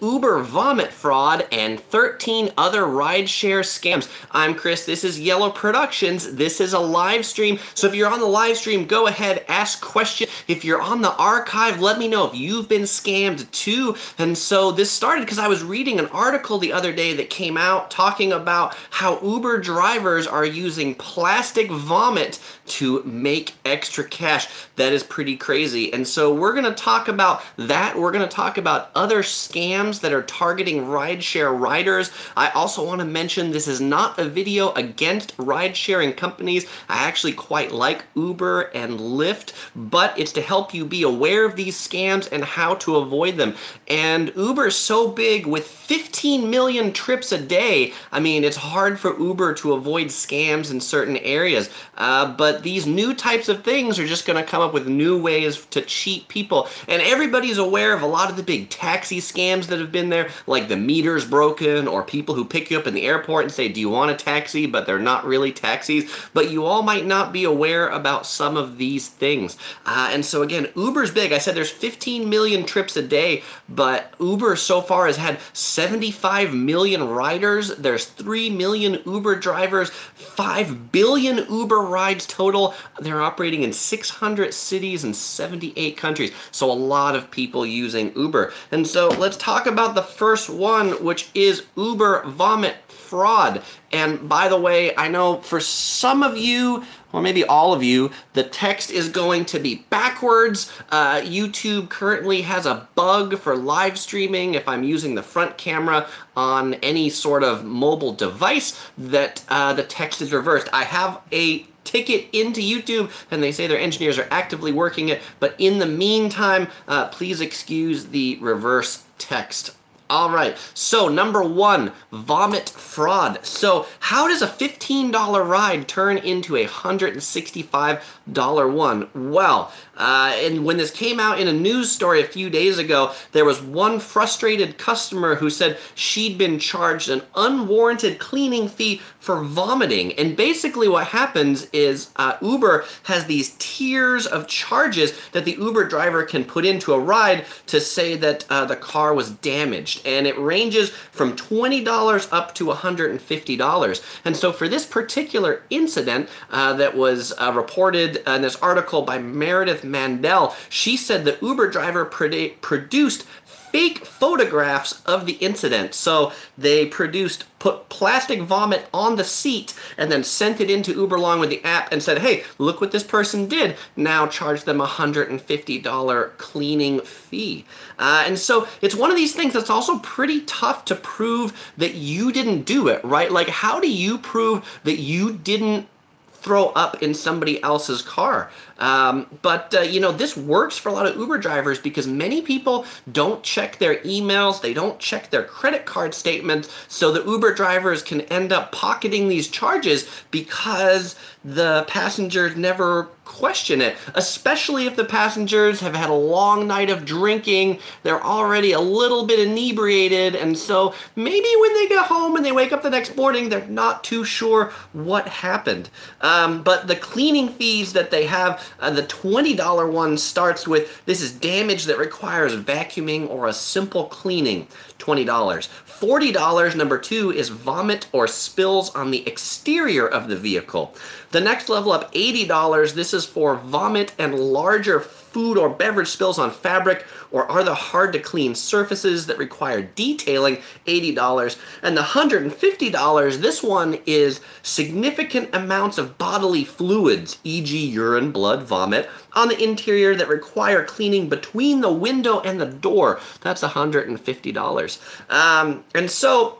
Uber vomit fraud and 13 other rideshare scams. I'm Chris, this is Yellow Productions, this is a live stream, so if you're on the live stream, go ahead, ask questions. If you're on the archive, let me know if you've been scammed too. And so this started because I was reading an article the other day that came out talking about how Uber drivers are using plastic vomit to make extra cash. That is pretty crazy. And so we're going to talk about that. We're going to talk about other scams that are targeting rideshare riders. I also want to mention this is not a video against ride-sharing companies. I actually quite like Uber and Lyft, but it's to help you be aware of these scams and how to avoid them. And Uber is so big with 15 million trips a day. I mean, it's hard for Uber to avoid scams in certain areas, but these new types of things are just going to come up with new ways to cheat people. And everybody's aware of a lot of the big taxi scams that have been there, like the meter's broken, or people who pick you up in the airport and say, do you want a taxi? But they're not really taxis. But you all might not be aware about some of these things. And so again, Uber's big. I said there's 15 million trips a day, but Uber so far has had 75 million riders. There's 3 million Uber drivers, 5 billion Uber rides total. They're operating in 600 cities and 78 countries. So a lot of people using Uber. And so let's talk about the first one, which is Uber vomit fraud. And by the way, I know for some of you, or maybe all of you, the text is going to be backwards. YouTube currently has a bug for live streaming if I'm using the front camera on any sort of mobile device that the text is reversed. I have a ticket into YouTube, and they say their engineers are actively working it, but in the meantime, please excuse the reverse text. All right, so number one, vomit fraud. So how does a $15 ride turn into a $165 one? Well, and when this came out in a news story a few days ago, there was one frustrated customer who said she'd been charged an unwarranted cleaning fee for vomiting. And basically what happens is Uber has these tiers of charges that the Uber driver can put into a ride to say that the car was damaged. And it ranges from $20 up to $150. And so for this particular incident that was reported in this article by Meredith Mandel, she said the Uber driver produced fake photographs of the incident. So they put plastic vomit on the seat and then sent it into Uber along with the app and said, hey, look what this person did. Now charge them a $150 cleaning fee. And so it's one of these things that's also pretty tough to prove that you didn't do it, right? Like, how do you prove that you didn't throw up in somebody else's car? You know, this works for a lot of Uber drivers because many people don't check their emails, they don't check their credit card statements, so the Uber drivers can end up pocketing these charges because the passengers never question it, especially if the passengers have had a long night of drinking, they're already a little bit inebriated, and so maybe when they get home and they wake up the next morning, they're not too sure what happened. But the cleaning fees that they have, the $20 one starts with, this is damage that requires vacuuming or a simple cleaning, $20. $40, number two, is vomit or spills on the exterior of the vehicle. The next level up, $80, this is for vomit and larger food or beverage spills on fabric or other hard to clean surfaces that require detailing, $80. And the $150, this one is significant amounts of bodily fluids, e.g. urine, blood, vomit, on the interior that require cleaning between the window and the door. That's $150. And so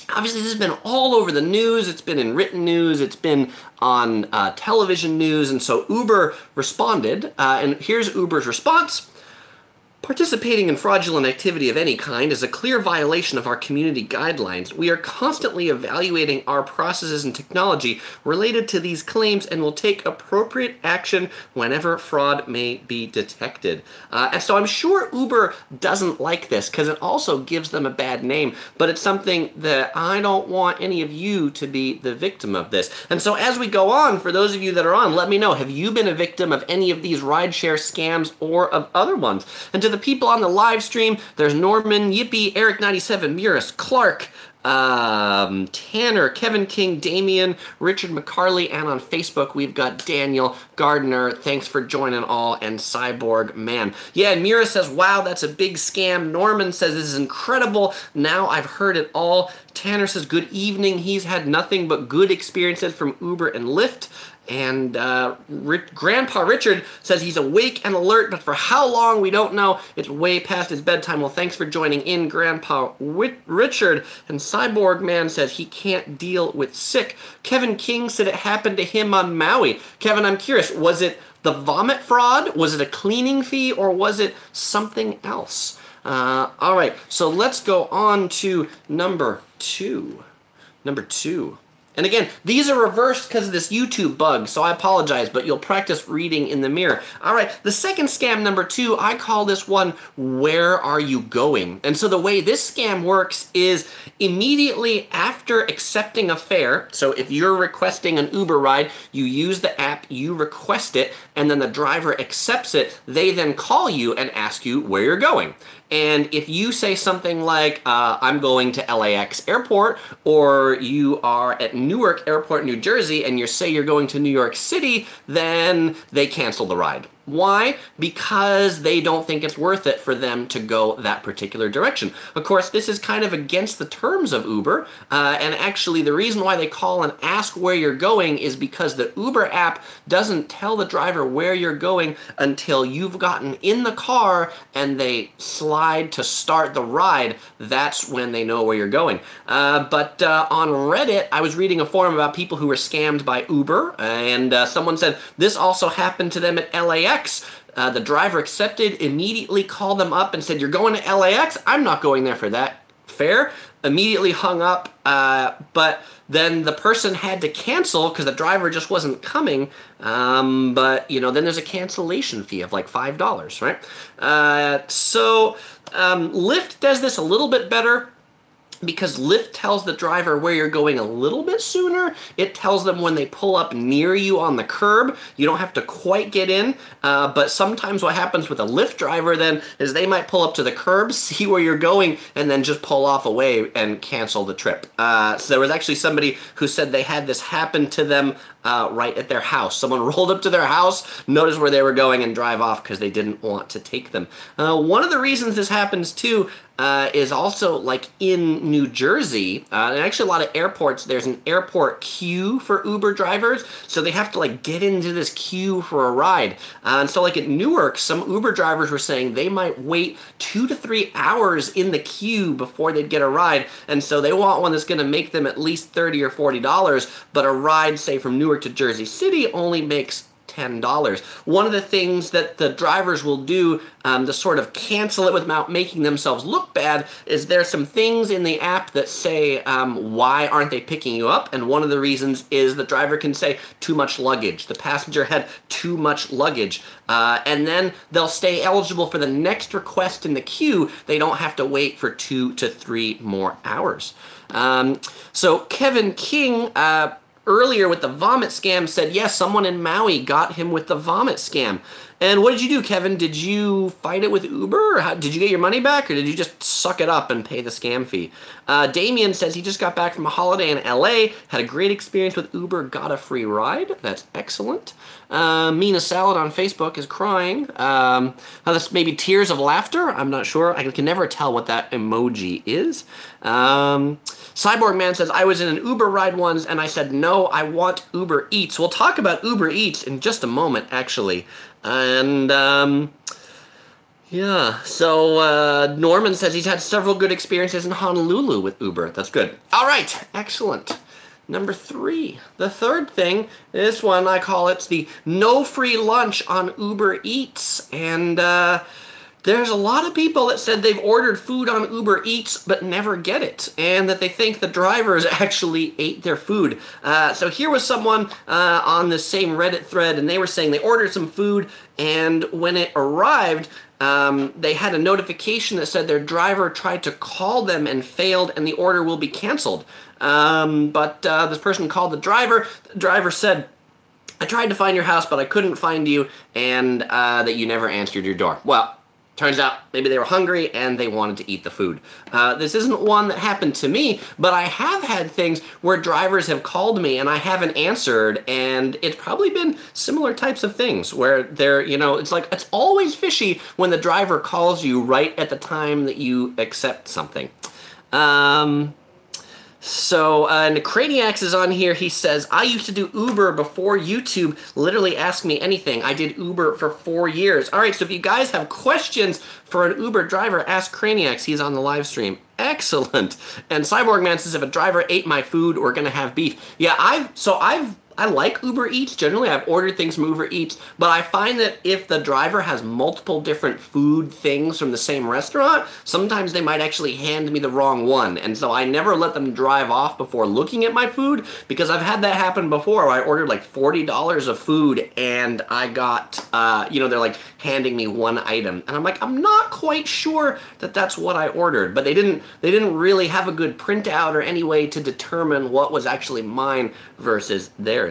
obviously this has been all over the news, it's been in written news, it's been on television news, and so Uber responded, and here's Uber's response. Participating in fraudulent activity of any kind is a clear violation of our community guidelines. We are constantly evaluating our processes and technology related to these claims and will take appropriate action whenever fraud may be detected. And so I'm sure Uber doesn't like this because it also gives them a bad name, but it's something that I don't want any of you to be the victim of this. And so as we go on, for those of you that are on, let me know, have you been a victim of any of these rideshare scams or of other ones? And to the people on the live stream, there's Norman, Yippee, Eric97, Muris, Clark, Tanner, Kevin King, Damian, Richard McCarley, and on Facebook we've got Daniel Gardner. Thanks for joining all, and Cyborg Man. Yeah, and Mira says, wow, that's a big scam. Norman says, this is incredible. Now I've heard it all. Tanner says, good evening. He's had nothing but good experiences from Uber and Lyft. And Grandpa Richard says he's awake and alert, but for how long, we don't know. It's way past his bedtime. Well, thanks for joining in, Grandpa Richard. And Cyborg Man says he can't deal with sick. Kevin King said it happened to him on Maui. Kevin, I'm curious, was it the vomit fraud? Was it a cleaning fee? Or was it something else? All right, so let's go on to number two. Number two. And again, these are reversed because of this YouTube bug, so I apologize, but you'll practice reading in the mirror. All right, the second scam, number two, I call this one, where are you going? And so the way this scam works is immediately after accepting a fare, so if you're requesting an Uber ride, you use the app, you request it, and then the driver accepts it, they then call you and ask you where you're going. And if you say something like, I'm going to LAX Airport, or you are at Newark Airport, New Jersey, and you say you're going to New York City, then they cancel the ride. Why? Because they don't think it's worth it for them to go that particular direction. Of course, this is kind of against the terms of Uber, and actually the reason why they call and ask where you're going is because the Uber app doesn't tell the driver where you're going until you've gotten in the car and they slide to start the ride. That's when they know where you're going. But on Reddit, I was reading a forum about people who were scammed by Uber, and someone said this also happened to them at LAX. The driver accepted, immediately called them up and said, you're going to LAX? I'm not going there for that fare. Immediately hung up, but then the person had to cancel because the driver just wasn't coming. But, you know, then there's a cancellation fee of like $5, right? So Lyft does this a little bit better, because Lyft tells the driver where you're going a little bit sooner. It tells them when they pull up near you on the curb. You don't have to quite get in, but sometimes what happens with a Lyft driver then is they might pull up to the curb, see where you're going, and then just pull off away and cancel the trip. So there was actually somebody who said they had this happen to them right at their house. Someone rolled up to their house, noticed where they were going, and drive off because they didn't want to take them. One of the reasons this happens too is also like in New Jersey, and actually a lot of airports, there's an airport queue for Uber drivers, so they have to like get into this queue for a ride. And so like at Newark, some Uber drivers were saying they might wait 2 to 3 hours in the queue before they'd get a ride, and so they want one that's going to make them at least $30 or $40, but a ride, say from Newark to Jersey City, only makes $10. One of the things that the drivers will do to sort of cancel it without making themselves look bad is there's some things in the app that say, why aren't they picking you up? And one of the reasons is the driver can say, too much luggage. The passenger had too much luggage. And then they'll stay eligible for the next request in the queue. They don't have to wait for 2 to 3 more hours. So Kevin King, earlier with the vomit scam, said, yes, someone in Maui got him with the vomit scam. And what did you do, Kevin? Did you fight it with Uber? Or did you get your money back, or did you just suck it up and pay the scam fee? Damien says he just got back from a holiday in LA, had a great experience with Uber, got a free ride. That's excellent. Mina Salad on Facebook is crying. That's maybe tears of laughter. I'm not sure. I can never tell what that emoji is. Cyborg Man says, I was in an Uber ride once and I said, no, I want Uber Eats. We'll talk about Uber Eats in just a moment, actually. And, yeah, so Norman says he's had several good experiences in Honolulu with Uber. That's good. All right, excellent. Number 3, the third thing, this one I call it's the no free lunch on Uber Eats. And there's a lot of people that said they've ordered food on Uber Eats but never get it, and that they think the drivers actually ate their food. So here was someone on the same Reddit thread, and they were saying they ordered some food, and when it arrived, they had a notification that said their driver tried to call them and failed, and the order will be canceled. But this person called the driver. The driver said, I tried to find your house, but I couldn't find you, and that you never answered your door. Well, Turns out maybe they were hungry and they wanted to eat the food. This isn't one that happened to me, but I have had things where drivers have called me and I haven't answered, and it's probably been similar types of things where they're, you know, it's like, it's always fishy when the driver calls you right at the time that you accept something. And Craniacs is on here. He says, I used to do Uber before YouTube literally asked me anything. I did Uber for 4 years. All right, so if you guys have questions for an Uber driver, ask Craniacs. He's on the live stream. Excellent. And Cyborg Man says, if a driver ate my food, we're going to have beef. Yeah, I like Uber Eats. Generally, I've ordered things from Uber Eats, but I find that if the driver has multiple different food things from the same restaurant, sometimes they might actually hand me the wrong one. And so I never let them drive off before looking at my food, because I've had that happen before where I ordered like $40 of food and I got, you know, they're like handing me one item. And I'm like, I'm not quite sure that that's what I ordered, but they didn't really have a good printout or any way to determine what was actually mine versus theirs.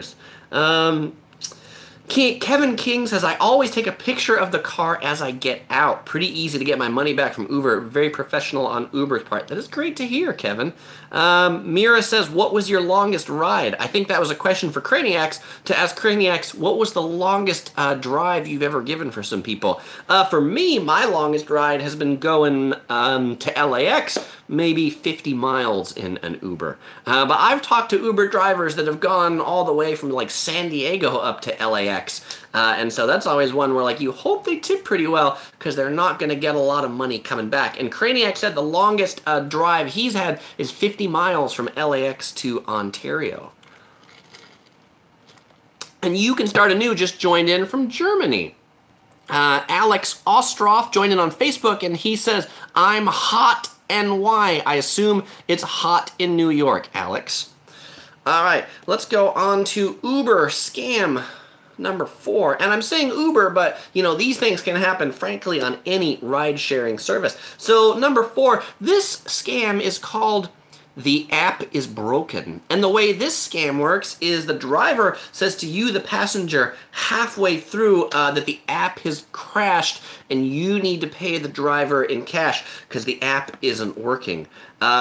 Kevin King says, I always take a picture of the car as I get out. Pretty easy to get my money back from Uber. Very professional on Uber's part. That is great to hear, Kevin. Mira says, what was your longest ride? I think that was a question for Craniacs, to ask Craniacs, what was the longest drive you've ever given for some people? For me, my longest ride has been going to LAX, maybe 50 miles in an Uber. But I've talked to Uber drivers that have gone all the way from like San Diego up to LAX. And so that's always one where like you hope they tip pretty well, because they're not going to get a lot of money coming back. And Craniac said the longest drive he's had is 50 miles from LAX to Ontario. And you can start anew just joined in from Germany. Alex Ostroff joined in on Facebook, and he says, I'm hot NY. I assume it's hot in New York, Alex. All right, let's go on to Uber scam number 4. And I'm saying Uber, but you know, these things can happen frankly on any ride-sharing service. So number 4, this scam is called the app is broken. And the way this scam works is the driver says to you, the passenger, halfway through that the app has crashed and you need to pay the driver in cash because the app isn't working.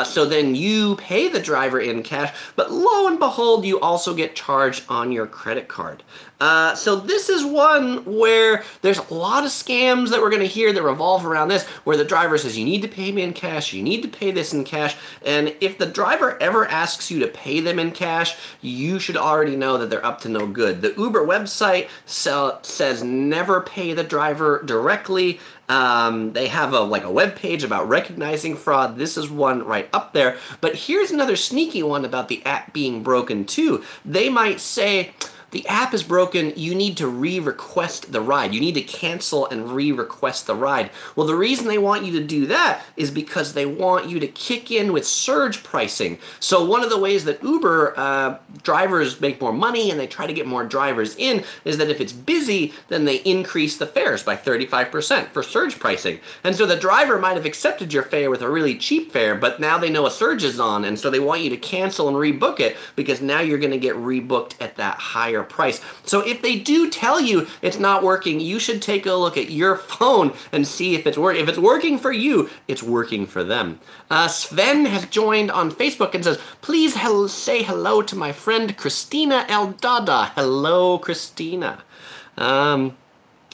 So then you pay the driver in cash, but lo and behold, you also get charged on your credit card. So this is one where there's a lot of scams that we're going to hear that revolve around this, where the driver says, you need to pay me in cash, you need to pay this in cash, and if the driver ever asks you to pay them in cash, you should already know that they're up to no good. The Uber website says never pay the driver directly. They have a web page about recognizing fraud. This is one right up there. But here's another sneaky one about the app being broken too. They might say, the app is broken, you need to re-request the ride. You need to cancel and re-request the ride. Well, the reason they want you to do that is because they want you to kick in with surge pricing. So one of the ways that Uber drivers make more money and they try to get more drivers in is that if it's busy, then they increase the fares by 35% for surge pricing. And so the driver might have accepted your fare with a really cheap fare, but now they know a surge is on, and so they want you to cancel and rebook it because now you're going to get rebooked at that higher price. So if they do tell you it's not working, you should take a look at your phone and see if it's working. If it's working for you, it's working for them. Sven has joined on Facebook and says, please say hello to my friend Christina Eldada. Hello, Christina.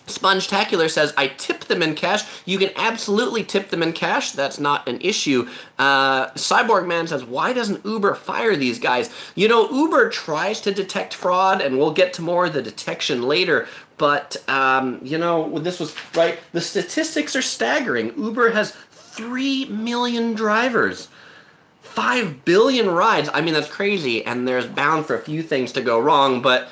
Spongetacular says, I tip them in cash. You can absolutely tip them in cash. That's not an issue. Cyborg Man says, why doesn't Uber fire these guys? You know, Uber tries to detect fraud, and we'll get to more of the detection later. But, you know, this was, right, the statistics are staggering. Uber has 3 million drivers. 5 billion rides. I mean, that's crazy, and there's bound for a few things to go wrong, but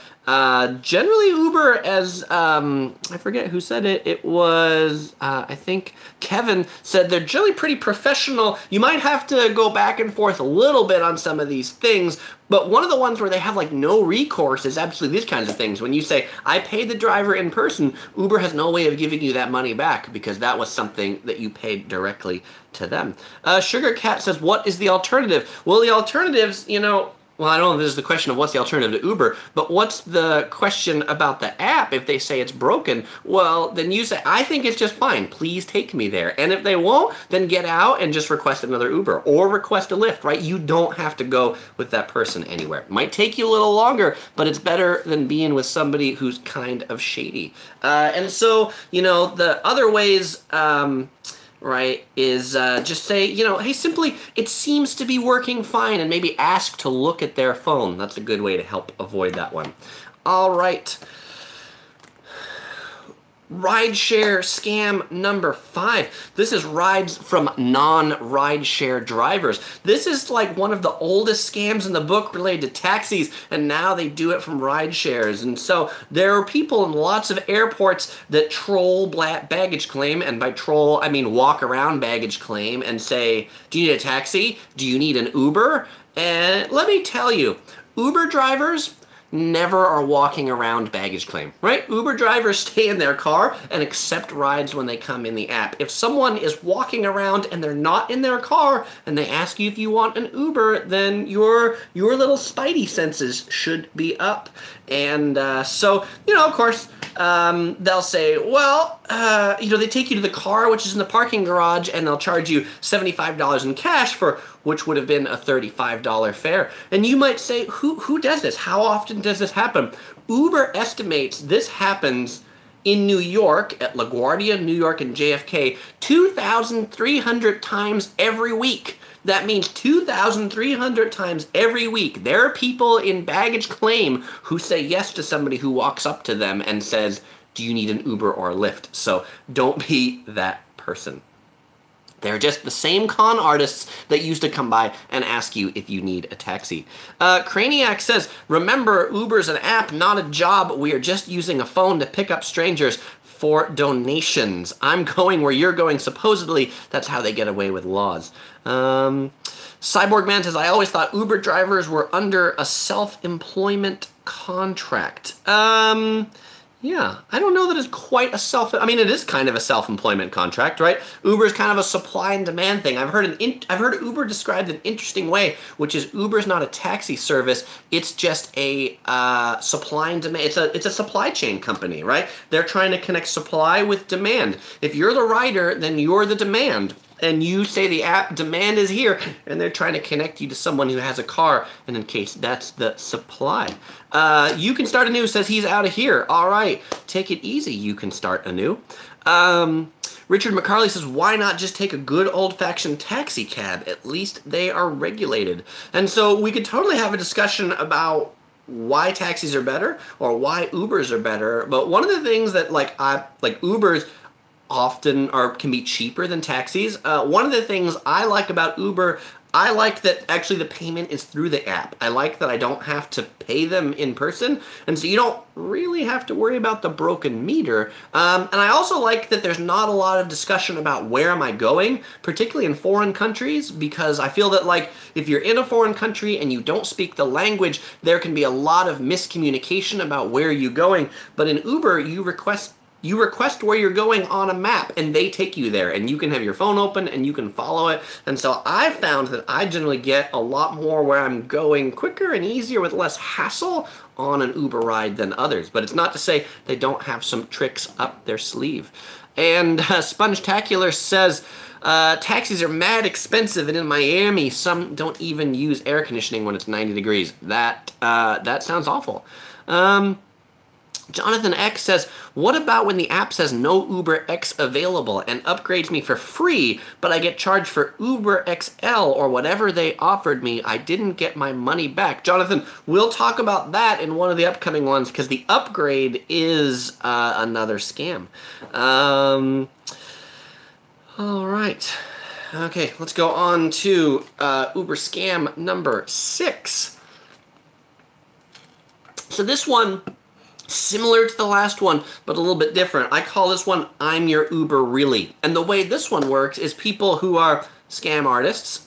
generally Uber, as I forget who said it, it was I think Kevin said, they're generally pretty professional. You might have to go back and forth a little bit on some of these things, but one of the ones where they have like no recourse is absolutely these kinds of things. When you say, I paid the driver in person, Uber has no way of giving you that money back because that was something that you paid directly to them. Sugar Cat says, what is the alternative? Well, the alternatives, you know, Well, I don't know if this is the question of what's the alternative to Uber, but what's the question about the app if they say it's broken? Well, then you say, I think it's just fine. Please take me there. And if they won't, then get out and just request another Uber or request a Lyft, right? You don't have to go with that person anywhere. Might take you a little longer, but it's better than being with somebody who's kind of shady. And so, you know, the other ways... right, is just say, you know, hey, simply, it seems to be working fine, and maybe ask to look at their phone. That's a good way to help avoid that one. All right. Rideshare scam number 5. This is rides from non-rideshare drivers. This is like one of the oldest scams in the book related to taxis, and now they do it from rideshares. And so there are people in lots of airports that troll baggage claim, and by troll, I mean walk around baggage claim and say, do you need a taxi? Do you need an Uber? And let me tell you, Uber drivers never are walking around baggage claim, right? Uber drivers stay in their car and accept rides when they come in the app. If someone is walking around and they're not in their car and they ask you if you want an Uber, then your little spidey senses should be up. And so, you know, of course, they'll say, well, you know, they take you to the car, which is in the parking garage, and they'll charge you $75 in cash for which would have been a $35 fare. And you might say, who does this? How often does this happen? Uber estimates this happens in New York, at LaGuardia, New York, and JFK, 2,300 times every week. That means 2,300 times every week, there are people in baggage claim who say yes to somebody who walks up to them and says, do you need an Uber or a Lyft? So don't be that person. They're just the same con artists that used to come by and ask you if you need a taxi. Craniac says, remember, Uber's an app, not a job. We are just using a phone to pick up strangers for donations. I'm going where you're going. Supposedly, that's how they get away with laws. Cyborg Man says, I always thought Uber drivers were under a self-employment contract. Yeah, I don't know that it's quite a I mean, it is kind of a self-employment contract, right? Uber is kind of a supply and demand thing. I've heard Uber described an interesting way, which is Uber's not a taxi service. It's just a supply and demand. It's a supply chain company, right? They're trying to connect supply with demand. If you're the rider, then you're the demand. And you say the app demand is here, and they're trying to connect you to someone who has a car, and in case that's the supply. You can start anew says he's out of here. All right, take it easy. You can start anew. Richard McCarley says, why not just take a good old-fashioned taxi cab? At least they are regulated. And so we could totally have a discussion about why taxis are better or why Ubers are better. But one of the things that like Ubers often can be cheaper than taxis. One of the things I like about Uber, I like that actually the payment is through the app. I like that I don't have to pay them in person, and so you don't really have to worry about the broken meter. And I also like that there's not a lot of discussion about where am I going, particularly in foreign countries, because I feel that like if you're in a foreign country and you don't speak the language, there can be a lot of miscommunication about where you're going. But in Uber, you request where you're going on a map, and they take you there, and you can have your phone open, and you can follow it. And so I found that I generally get a lot more where I'm going quicker and easier with less hassle on an Uber ride than others. But it's not to say they don't have some tricks up their sleeve. And Spongetacular says, taxis are mad expensive, and in Miami, some don't even use air conditioning when it's 90 degrees. That sounds awful. Jonathan X says, what about when the app says no Uber X available and upgrades me for free, but I get charged for Uber XL or whatever they offered me? I didn't get my money back. Jonathan, we'll talk about that in one of the upcoming ones because the upgrade is another scam. All right. Okay, let's go on to Uber scam number 6. So this one, similar to the last one, but a little bit different. I call this one, I'm Your Uber Really. And the way this one works is people who are scam artists,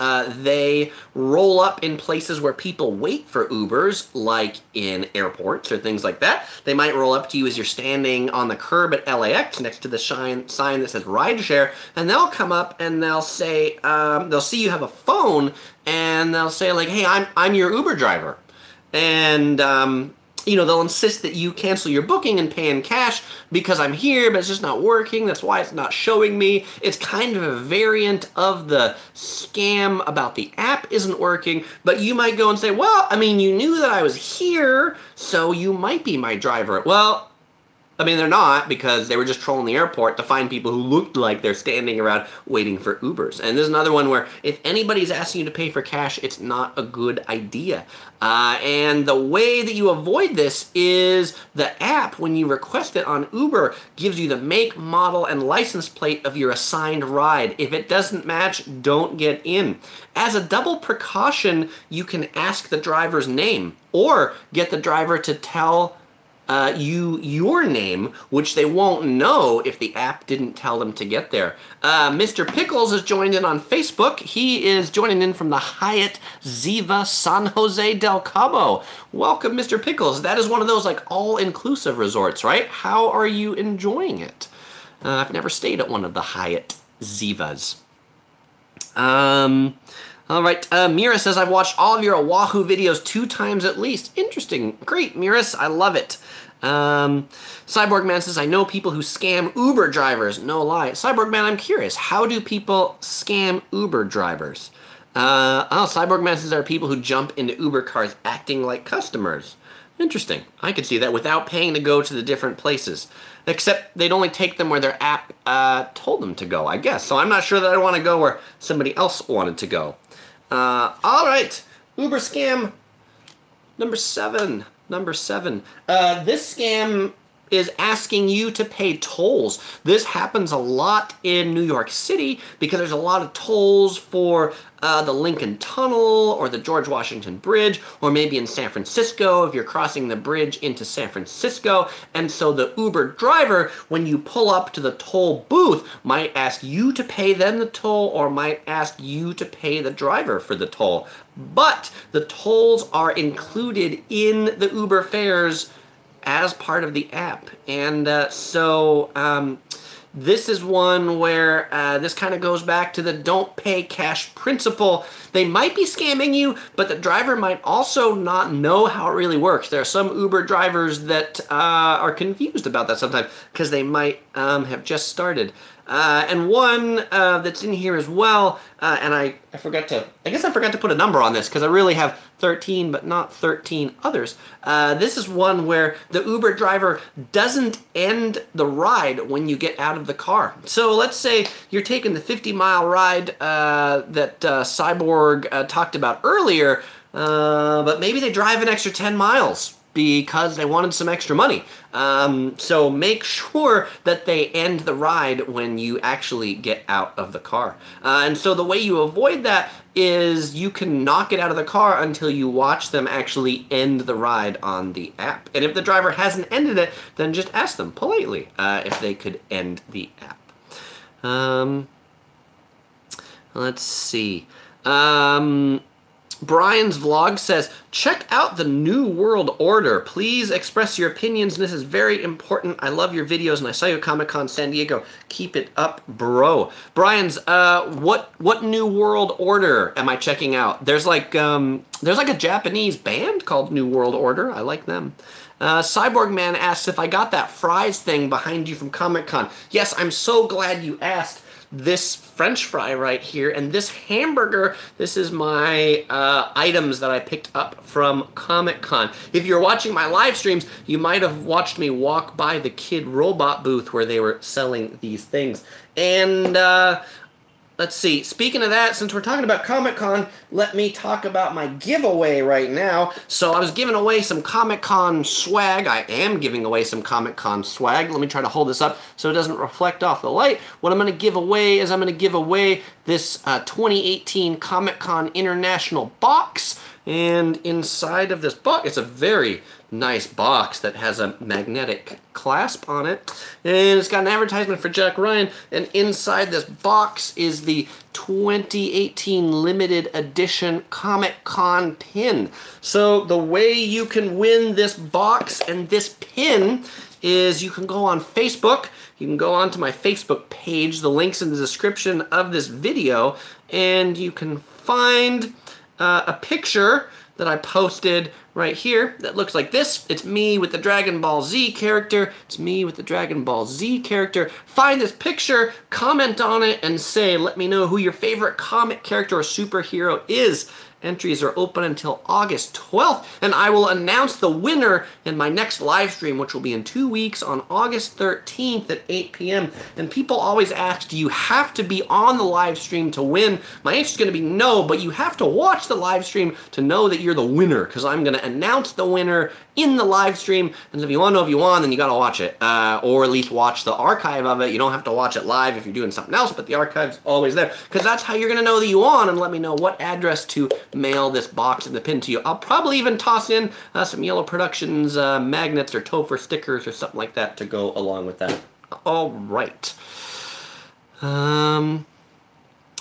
they roll up in places where people wait for Ubers, like in airports or things like that. They might roll up to you as you're standing on the curb at LAX next to the sign that says rideshare, and they'll come up and they'll say, they'll see you have a phone, and they'll say like, hey, I'm your Uber driver. And they'll insist that you cancel your booking and pay in cash because I'm here, but it's just not working. That's why it's not showing me. It's kind of a variant of the scam about the app isn't working, but you might go and say, well, I mean, you knew that I was here, so you might be my driver. Well, I mean, they're not, because they were just trolling the airport to find people who looked like they're standing around waiting for Ubers. And there's another one where if anybody's asking you to pay for cash, it's not a good idea. And the way that you avoid this is the app, when you request it on Uber, gives you the make, model, and license plate of your assigned ride. If it doesn't match, don't get in. As a double precaution, you can ask the driver's name or get the driver to tell your name, which they won't know if the app didn't tell them to get there. Mr. Pickles has joined in on Facebook. He is joining in from the Hyatt Ziva San Jose del Cabo. Welcome, Mr. Pickles. That is one of those like all-inclusive resorts, right? How are you enjoying it? I've never stayed at one of the Hyatt Zivas. All right, Mira says, I've watched all of your Oahu videos 2 times at least. Interesting. Great, Miras. I love it. Cyborg Man says, I know people who scam Uber drivers. No lie. Cyborg Man, I'm curious. How do people scam Uber drivers? Cyborg Man says there are people who jump into Uber cars acting like customers. Interesting. I could see that without paying to go to the different places. Except they'd only take them where their app told them to go, I guess. So I'm not sure that I want to go where somebody else wanted to go. All right, Uber scam number 7. This scam is asking you to pay tolls. This happens a lot in New York City because there's a lot of tolls for the Lincoln Tunnel or the George Washington Bridge, or maybe in San Francisco if you're crossing the bridge into San Francisco. And so the Uber driver, when you pull up to the toll booth, might ask you to pay them the toll or might ask you to pay the driver for the toll. But the tolls are included in the Uber fares as part of the app. And this is one where this kind of goes back to the don't pay cash principle. They might be scamming you, but the driver might also not know how it really works. There are some Uber drivers that are confused about that sometimes because they might have just started. And one that's in here as well, and I forgot to put a number on this because I really have 13 but not 13 others. This is one where the Uber driver doesn't end the ride when you get out of the car. So let's say you're taking the 50-mile ride that Cyborg talked about earlier, but maybe they drive an extra 10 miles because they wanted some extra money. So make sure that they end the ride when you actually get out of the car. And so the way you avoid that is you can not get out of the car until you watch them actually end the ride on the app. And if the driver hasn't ended it, then just ask them politely if they could end the app. Let's see. Brian's vlog says, check out the New World Order. Please express your opinions. This is very important. I love your videos, and I saw you at Comic-Con San Diego. Keep it up, bro. Brian's, what New World Order am I checking out? There's like a Japanese band called New World Order. I like them. Cyborg Man asks if I got that fries thing behind you from Comic-Con. Yes, I'm so glad you asked. This French fry right here and this hamburger, this is my items that I picked up from Comic-Con. If you're watching my live streams, you might have watched me walk by the Kid Robot booth where they were selling these things. And let's see, speaking of that, since we're talking about Comic-Con, let me talk about my giveaway right now. So I was giving away some Comic-Con swag. I am giving away some Comic-Con swag. Let me try to hold this up so it doesn't reflect off the light. What I'm going to give away is I'm going to give away this 2018 Comic-Con International box. And inside of this box, it's a very nice box that has a magnetic clasp on it. And it's got an advertisement for Jack Ryan. And inside this box is the 2018 limited edition Comic-Con pin. So the way you can win this box and this pin is you can go on Facebook. You can go onto my Facebook page. The link's in the description of this video. And you can find a picture that I posted right here that looks like this. It's me with the Dragon Ball Z character. It's me with the Dragon Ball Z character. Find this picture, comment on it, and say, let me know who your favorite comic character or superhero is. Entries are open until August 12th, and I will announce the winner in my next live stream, which will be in 2 weeks on August 13th at 8 p.m. And people always ask, do you have to be on the live stream to win? My answer is going to be no, but you have to watch the live stream to know that you're the winner, because I'm going to announce the winner in the live stream. And if you want to know if you won, then you got to watch it, or at least watch the archive of it. You don't have to watch it live if you're doing something else, but the archive's always there, because that's how you're going to know that you won, and let me know what address to mail this box and the pin to you. I'll probably even toss in some Yellow Productions magnets or Topher stickers or something like that to go along with that. All right.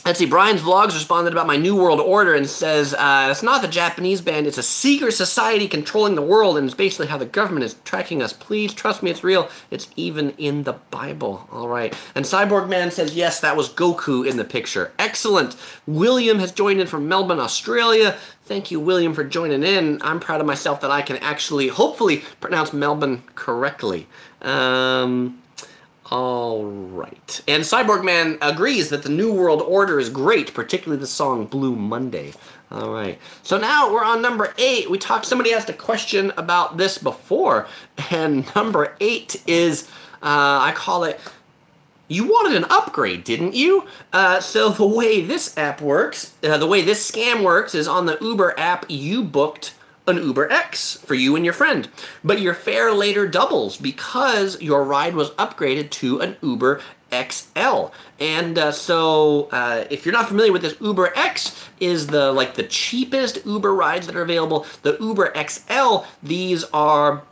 Let's see, Brian's Vlogs responded about my New World Order and says, it's not the Japanese band, it's a secret society controlling the world, and it's basically how the government is tracking us. Please trust me, it's real. It's even in the Bible. All right. And Cyborg Man says, yes, that was Goku in the picture. Excellent. William has joined in from Melbourne, Australia. Thank you, William, for joining in. I'm proud of myself that I can actually, hopefully, pronounce Melbourne correctly. All right. And Cyborg Man agrees that the New World Order is great, particularly the song Blue Monday. All right. So now we're on number 8. Somebody asked a question about this before, and number 8 is, I call it, you wanted an upgrade, didn't you? So the way this app works, the way this scam works is on the Uber app, you booked an Uber X for you and your friend, but your fare later doubles because your ride was upgraded to an Uber XL. And so if you're not familiar with this, Uber X is the cheapest Uber rides that are available. The Uber XL, these are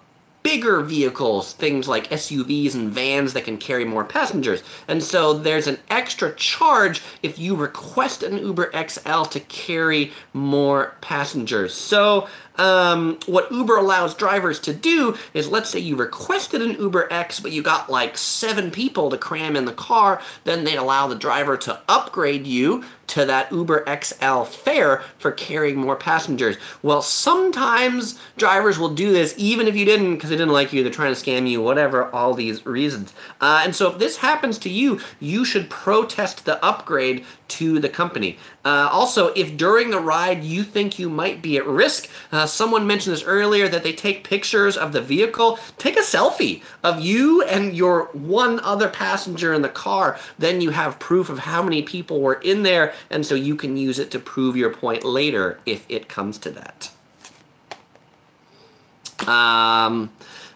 bigger vehicles, things like SUVs and vans that can carry more passengers. And so there's an extra charge if you request an Uber XL to carry more passengers. So what Uber allows drivers to do is, let's say you requested an Uber X, but you got like 7 people to cram in the car, then they allow the driver to upgrade you to that Uber XL fare for carrying more passengers. Well, sometimes drivers will do this even if you didn't, because they didn't like you, they're trying to scam you, whatever, all these reasons. And so if this happens to you, you should protest the upgrade to the company. Also, if during the ride you think you might be at risk, someone mentioned this earlier, that they take pictures of the vehicle. Take a selfie of you and your one other passenger in the car. Then you have proof of how many people were in there, and so you can use it to prove your point later if it comes to that.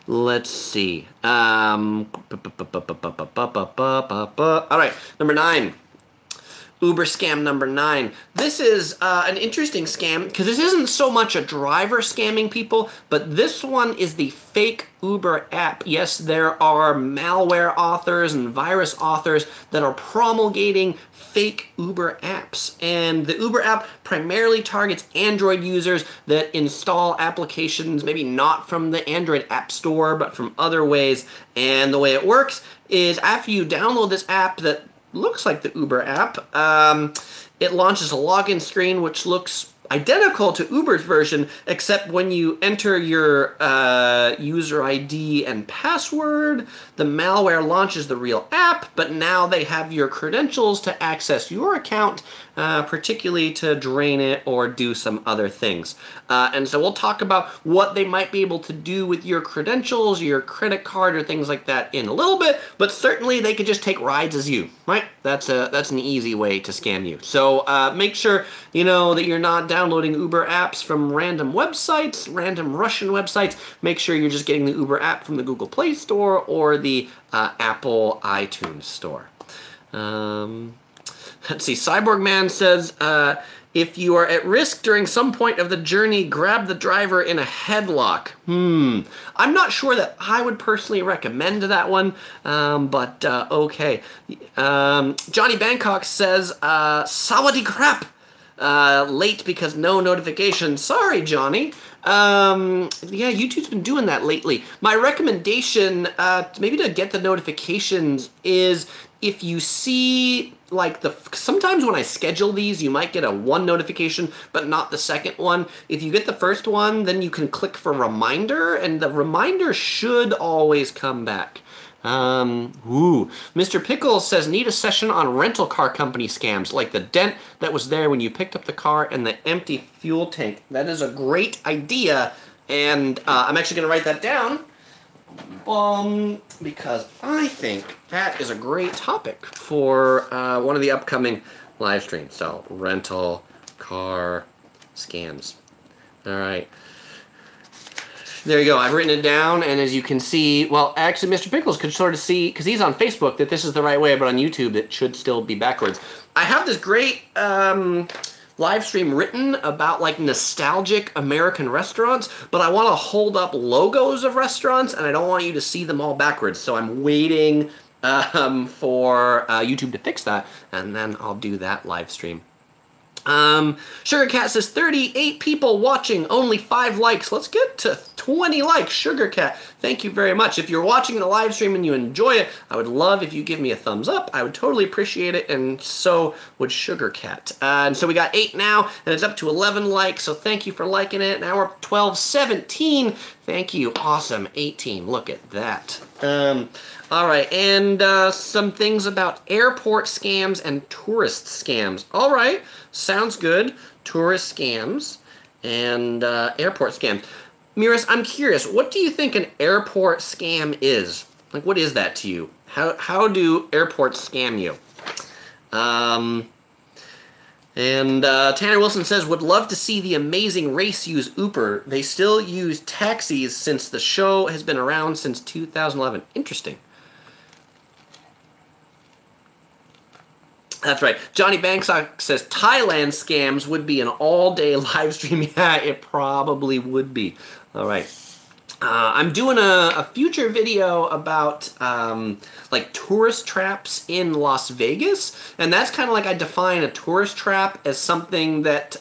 Let's see. All right, number 9. Uber scam number 9. This is an interesting scam because this isn't so much a driver scamming people, but this one is the fake Uber app. Yes, there are malware authors and virus authors that are promulgating fake Uber apps. And the Uber app primarily targets Android users that install applications, maybe not from the Android App Store, but from other ways. And the way it works is after you download this app that looks like the Uber app, it launches a login screen which looks identical to Uber's version, except when you enter your user ID and password, the malware launches the real app, but now they have your credentials to access your account, particularly to drain it or do some other things. And so we'll talk about what they might be able to do with your credentials, your credit card, or things like that in a little bit, but certainly they could just take rides as you, right? That's an easy way to scam you. So make sure you know that you're not downloading Uber apps from random websites, random Russian websites. Make sure you're just getting the Uber app from the Google Play Store or the Apple iTunes Store. Let's see, Cyborg Man says, if you are at risk during some point of the journey, grab the driver in a headlock. I'm not sure that I would personally recommend that one, but okay. Johnny Bangkok says, sawadee crap. Late because no notification. Sorry, Johnny. Yeah, YouTube's been doing that lately. My recommendation, maybe to get the notifications, is if you see, like, sometimes when I schedule these, you might get a one notification, but not the second one. If you get the first one, then you can click for reminder, and the reminder should always come back. Mr. Pickles says, need a session on rental car company scams, like the dent that was there when you picked up the car and the empty fuel tank. That is a great idea, and I'm actually going to write that down, because I think that is a great topic for one of the upcoming live streams. So, rental car scams. All right. There you go. I've written it down, and as you can see, well, actually, Mr. Pickles could sort of see, because he's on Facebook, that this is the right way, but on YouTube, it should still be backwards. I have this great live stream written about, like, nostalgic American restaurants, but I want to hold up logos of restaurants, and I don't want you to see them all backwards, so I'm waiting for YouTube to fix that, and then I'll do that live stream. Sugar Cat says 38 people watching, only 5 likes. Let's get to 20 likes, Sugar Cat. Thank you very much. If you're watching the live stream and you enjoy it, I would love if you give me a thumbs up. I would totally appreciate it, and so would Sugar Cat. And so we got 8 now, and it's up to 11 likes, so thank you for liking it. Now we're 12, 17. Thank you. Awesome. 18. Look at that. All right, and some things about airport scams and tourist scams. All right, sounds good. Tourist scams and airport scams. Miras, I'm curious, what do you think an airport scam is? Like, what is that to you? How do airports scam you? Tanner Wilson says, would love to see the amazing race use Uber. They still use taxis since the show has been around since 2011. Interesting. That's right. Johnny Banksock says Thailand scams would be an all-day live stream. Yeah, it probably would be. All right. I'm doing a future video about like tourist traps in Las Vegas, and that's kind of like I define a tourist trap as something that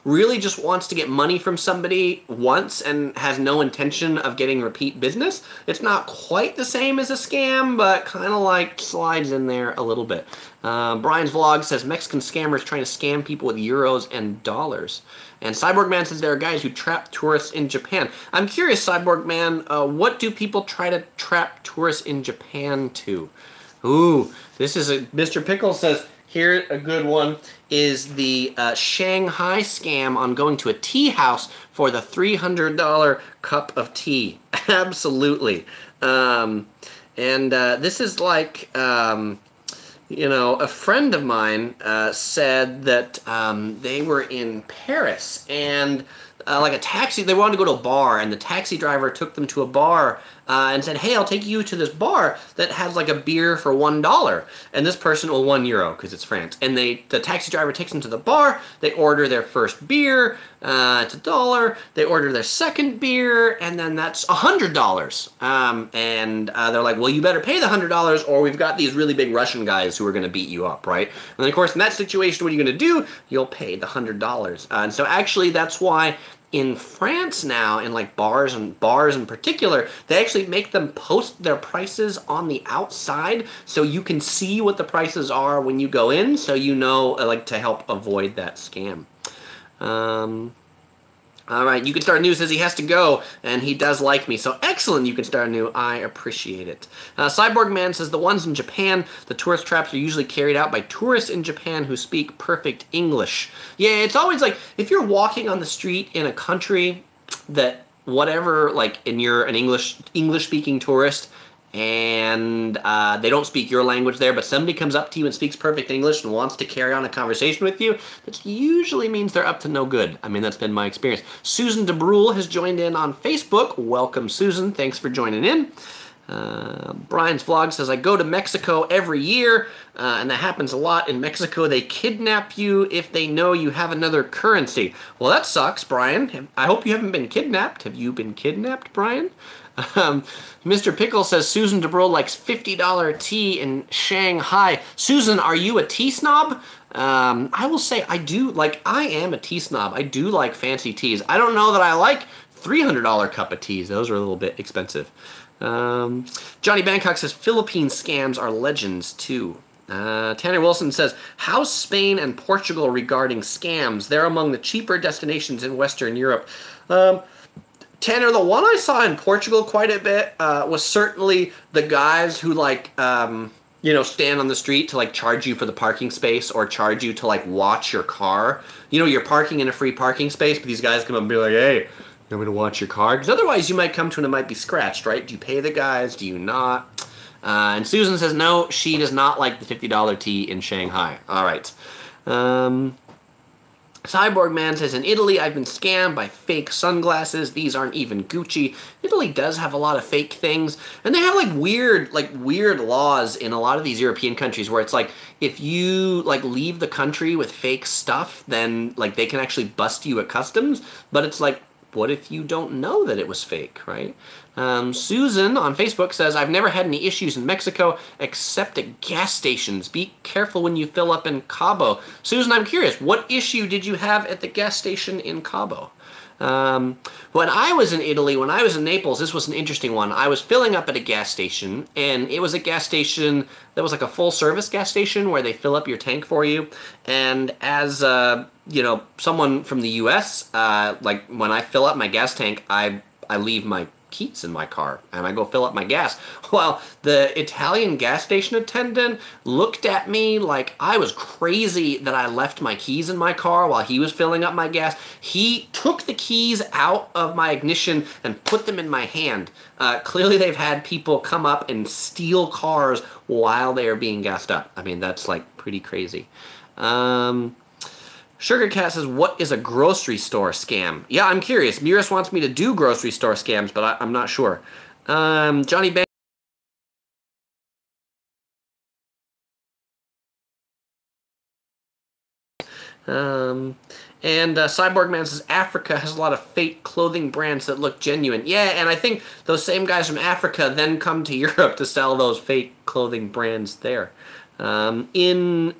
really just wants to get money from somebody once and has no intention of getting repeat business. It's not quite the same as a scam, but kind of like slides in there a little bit. Brian's vlog says Mexican scammers trying to scam people with euros and dollars. And Cyborg Man says there are guys who trap tourists in Japan. I'm curious, Cyborg Man, what do people try to trap tourists in Japan to? Ooh, this is Mr. Pickle says, here a good one is the Shanghai scam on going to a tea house for the $300 cup of tea. Absolutely. This is like... you know, a friend of mine said that they were in Paris and like a taxi, they wanted to go to a bar, and the taxi driver took them to a bar and said, hey, I'll take you to this bar that has like a beer for $1. And this person, well, €1 because it's France. And the taxi driver takes them to the bar, they order their first beer, it's $1, they order their second beer, and then that's $100. They're like, well, you better pay the $100 or we've got these really big Russian guys who are going to beat you up, right? And then, of course, in that situation, what are you going to do? You'll pay the $100. And so actually that's why in France now, in like bars in particular, they actually make them post their prices on the outside so you can see what the prices are when you go in, so you know, like, to help avoid that scam. All right, You Can Start New says he has to go, and he does like me. So excellent, You Can Start New. I appreciate it. Cyborg Man says the ones in Japan, the tourist traps are usually carried out by tourists in Japan who speak perfect English. Yeah, it's always like, if you're walking on the street in a country that whatever, like, and you're an English-speaking tourist, and they don't speak your language there, but somebody comes up to you and speaks perfect English and wants to carry on a conversation with you, that usually means they're up to no good. I mean, that's been my experience. Susan DeBrule has joined in on Facebook. Welcome, Susan. Thanks for joining in. Brian's vlog says, I go to Mexico every year, and that happens a lot. In Mexico, they kidnap you if they know you have another currency. Well, that sucks, Brian. I hope you haven't been kidnapped. Have you been kidnapped, Brian? Um, Mr. Pickle says Susan DeBro likes $50 tea in Shanghai. Susan, are you a tea snob? I will say I am a tea snob. I do like fancy teas. I don't know that I like $300 cup of teas. Those are a little bit expensive. Johnny Bangkok says Philippine scams are legends too. Tanner Wilson says, how's Spain and Portugal regarding scams? They're among the cheaper destinations in Western Europe. Tanner, the one I saw in Portugal quite a bit was certainly the guys who stand on the street to charge you for the parking space or charge you to watch your car. You're parking in a free parking space, but these guys come up and be like, hey, you want me to watch your car? Because otherwise you might come to and it might be scratched, right? Do you pay the guys? Do you not? And Susan says, no, she does not like the $50 tea in Shanghai. All right. Cyborg Man says, in Italy, I've been scammed by fake sunglasses. These aren't even Gucci. Italy does have a lot of fake things. And they have weird laws in a lot of these European countries where it's if you leave the country with fake stuff, then they can actually bust you at customs. But it's what if you don't know that it was fake, right? Susan on Facebook says, I've never had any issues in Mexico except at gas stations. Be careful when you fill up in Cabo. Susan, I'm curious, what issue did you have at the gas station in Cabo? When I was in Italy, when I was in Naples, this was an interesting one. I was filling up at a gas station, and it was a gas station that was a full-service gas station where they fill up your tank for you. And as someone from the U.S., when I fill up my gas tank, I leave my keys in my car and I go fill up my gas. Well, the Italian gas station attendant looked at me like I was crazy that I left my keys in my car while he was filling up my gas. He took the keys out of my ignition and put them in my hand. Clearly they've had people come up and steal cars while they are being gassed up. I mean, that's pretty crazy. Sugar Cat says, what is a grocery store scam? Yeah, I'm curious. Miras wants me to do grocery store scams, but I'm not sure. Johnny Bang. Cyborg Man says, Africa has a lot of fake clothing brands that look genuine. Yeah, and I think those same guys from Africa then come to Europe to sell those fake clothing brands there. In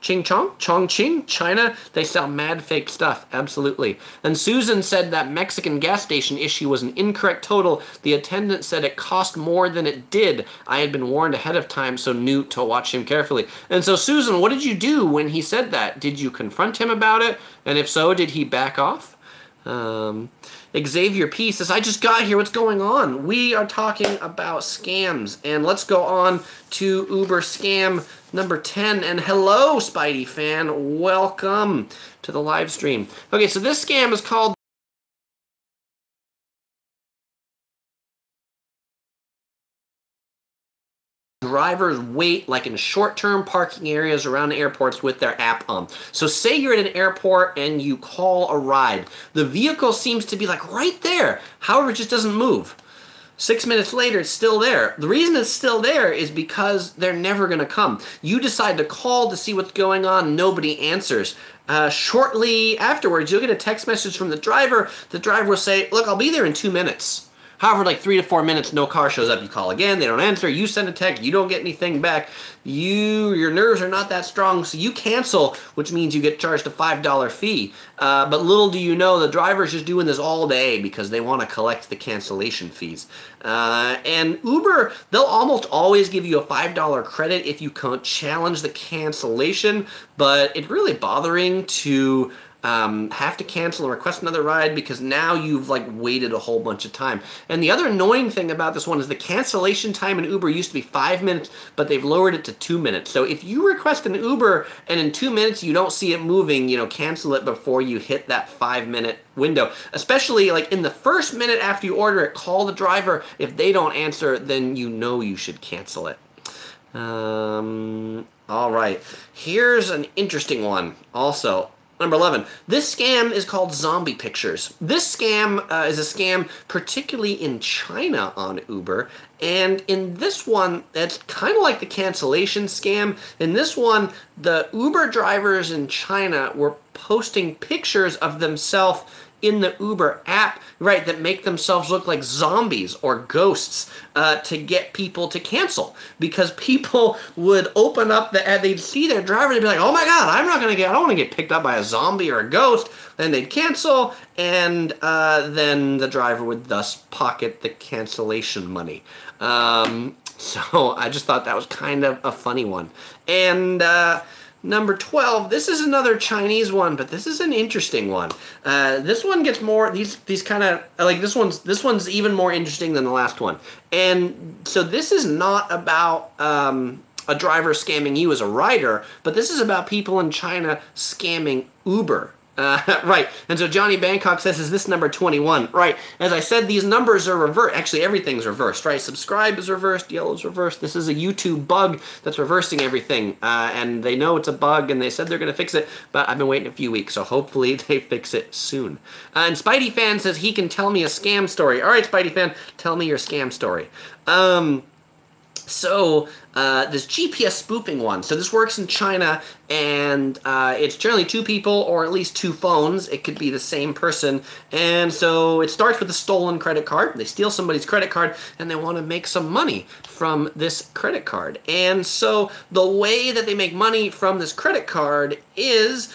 Chongqing, China, they sell mad fake stuff, absolutely. And Susan said that Mexican gas station issue was an incorrect total. The attendant said it cost more than it did. I had been warned ahead of time, so knew to watch him carefully. And so, Susan, what did you do when he said that? Did you confront him about it? And if so, did he back off? Xavier P says, I just got here. What's going on? We are talking about scams. And let's go on to Uber scam number 10. And hello, Spidey fan. Welcome to the live stream. Okay, so this scam is called drivers wait in short-term parking areas around airports with their app on. So say you're at an airport and you call a ride. The vehicle seems to be right there. However, it just doesn't move. 6 minutes later, it's still there. The reason it's still there is because they're never going to come. You decide to call to see what's going on. Nobody answers. Shortly afterwards, you'll get a text message from the driver. The driver will say, look, I'll be there in 2 minutes. However, 3 to 4 minutes, no car shows up. You call again, they don't answer. You send a text, you don't get anything back. Your nerves are not that strong, so you cancel, which means you get charged a $5 fee. But little do you know, the driver's just doing this all day because they want to collect the cancellation fees. And Uber, they'll almost always give you a $5 credit if you challenge the cancellation, but it's really bothering to have to cancel and request another ride because now you've waited a whole bunch of time. And the other annoying thing about this one is the cancellation time in Uber used to be 5 minutes, but they've lowered it to 2 minutes. So if you request an Uber and in 2 minutes you don't see it moving, cancel it before you hit that 5-minute window. Especially in the first minute after you order it, call the driver. If they don't answer, then you should cancel it. All right. Here's an interesting one also. Number 11. This scam is called zombie pictures. This scam is a scam particularly in China on Uber. And in this one, it's kind of like the cancellation scam. In this one, the Uber drivers in China were posting pictures of themselves in the Uber app, right, that make themselves look like zombies or ghosts to get people to cancel. Because people would open up the ad, they'd see their driver, they'd be like, oh my God, I don't want to get picked up by a zombie or a ghost. Then they'd cancel, and then the driver would thus pocket the cancellation money. So I just thought that was kind of a funny one. And number 12, this is another Chinese one, but this is an interesting one. This one gets more, these kind of, like this one's even more interesting than the last one. And so this is not about a driver scamming you as a rider, but this is about people in China scamming Uber. Right, and so Johnny Bangkok says, is this number 21? Right, as I said, these numbers are reversed. Actually, everything's reversed, right? Subscribe is reversed, yellow is reversed. This is a YouTube bug that's reversing everything, and they know it's a bug, and they said they're going to fix it, but I've been waiting a few weeks, so hopefully they fix it soon. And Spidey Fan says he can tell me a scam story. All right, Spidey Fan, tell me your scam story. So this GPS spoofing one. So this works in China, and it's generally two people or at least two phones. It could be the same person. And so it starts with a stolen credit card. They steal somebody's credit card, and they want to make some money from this credit card. And so the way that they make money from this credit card is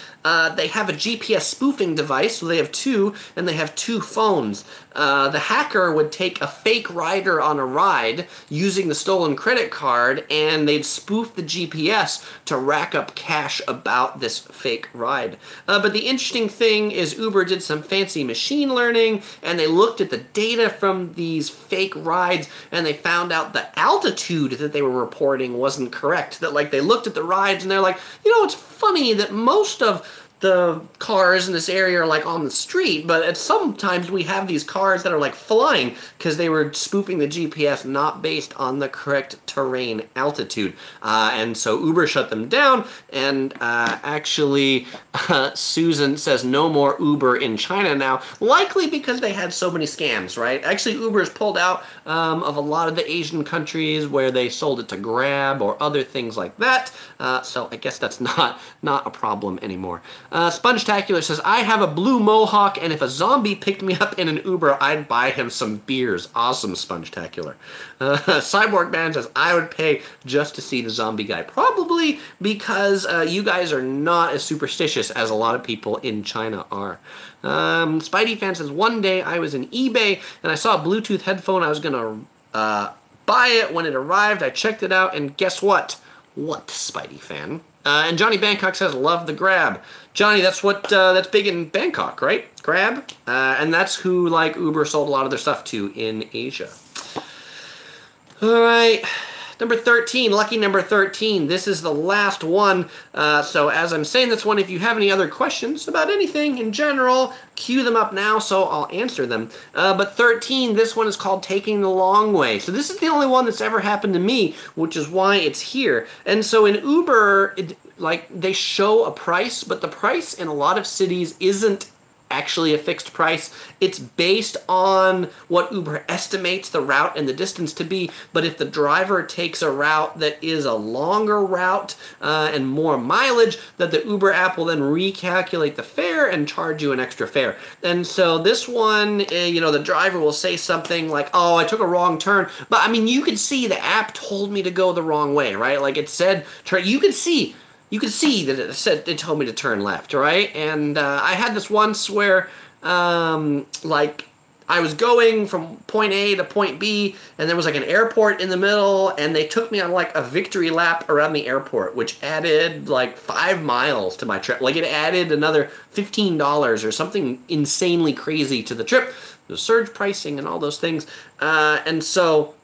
they have a GPS spoofing device, so they have two, and they have two phones. The hacker would take a fake rider on a ride using the stolen credit card, and they'd spoof the GPS to rack up cash about this fake ride. But the interesting thing is Uber did some fancy machine learning, and they looked at the data from these fake rides, and they found out the altitude that they were reporting wasn't correct. That, like, they looked at the rides, and they're like, you know, it's funny that most of the cars in this area are like on the street, but at sometimes we have these cars that are like flying because they were spoofing the GPS not based on the correct terrain altitude. And so Uber shut them down, and actually Susan says no more Uber in China now, likely because they had so many scams, right? Actually, Uber's pulled out of a lot of the Asian countries where they sold it to Grab or other things like that. So I guess that's not a problem anymore. Spongetacular says, I have a blue mohawk, and if a zombie picked me up in an Uber, I'd buy him some beers. Awesome, Spongetacular. Cyborg Man says, I would pay just to see the zombie guy. Probably because you guys are not as superstitious as a lot of people in China are. Spidey Fan says, one day I was in eBay, and I saw a Bluetooth headphone. I was going to buy it. When it arrived, I checked it out, and guess what? What, Spidey Fan? And Johnny Bangkok says, love the Grab. Johnny, that's big in Bangkok, right? Grab? And that's who, like, Uber sold a lot of their stuff to in Asia. All right. Number 13, lucky number 13. This is the last one. So as I'm saying this one, if you have any other questions about anything in general, cue them up now so I'll answer them. But 13, this one is called Taking the Long Way. So this is the only one that's ever happened to me, which is why it's here. And so in Uber, they show a price, but the price in a lot of cities isn't actually a fixed price. It's based on what Uber estimates the route and the distance to be, but if the driver takes a route that is a longer route and more mileage, that the Uber app will then recalculate the fare and charge you an extra fare. And so this one, the driver will say something like, oh, I took a wrong turn, but I mean, you could see the app told me to go the wrong way, right? Like it said, you could see that it told me to turn left, right? And I had this once where, I was going from point A to point B, and there was like an airport in the middle, and they took me on like a victory lap around the airport, which added like 5 miles to my trip. Like it added another $15 or something insanely crazy to the trip. The surge pricing and all those things. And so